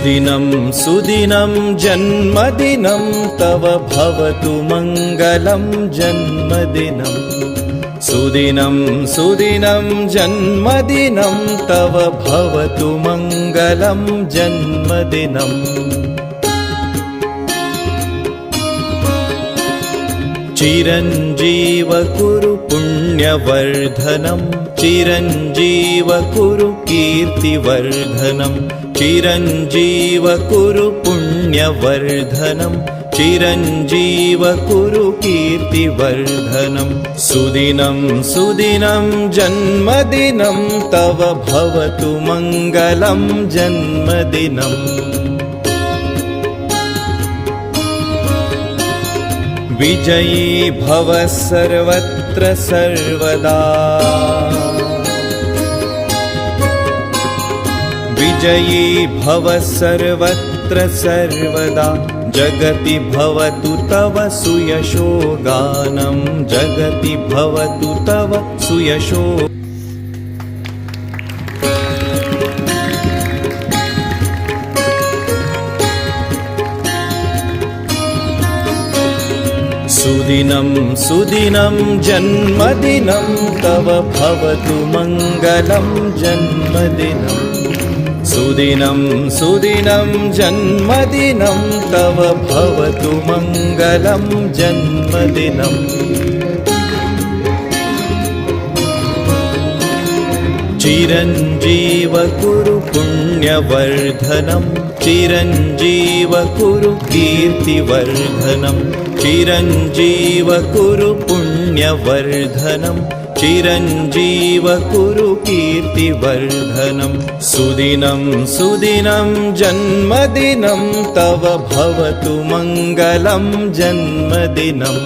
सुदिनं सुदिनं जन्मदिनं तव भवतु मङ्गलं जन्मदिनं सुदिनं सुदिनं जन्मदिनं तव भवतु मङ्गलं जन्मदिनं चिरञ्जीव कुरु पुण्यवर्धनं चिरञ्जीव कुरु कीर्तिवर्धनं चिरञ्जीव कुरु पुण्यवर्धनं चिरञ्जीव कुरु कीर्तिवर्धनं सुदिनं सुदिनं जन्मदिनं तव भवतु मङ्गलं जन्मदिनं विजयी भव सर्वत्र सर्वदा विजयी भव सर्वत्र सर्वदा जगति भवतु तव सुयशो गानं जगति भवतु तव सुयशो सुदिनं सुदिनं जन्मदिनं तव भवतु मङ्गलं जन्मदिनं सुदिनं सुदिनं जन्मदिनं तव भवतु मङ्गलं जन्मदिनं चिरञ्जीव कुरु पुण्यवर्धनं चिरञ्जीव कुरु कीर्तिवर्धनं चिरञ्जीव कुरु पुण्यवर्धनं चिरञ्जीव कुरु कीर्तिवर्धनं सुदिनं सुदिनं जन्मदिनं तव भवतु मङ्गलं जन्मदिनं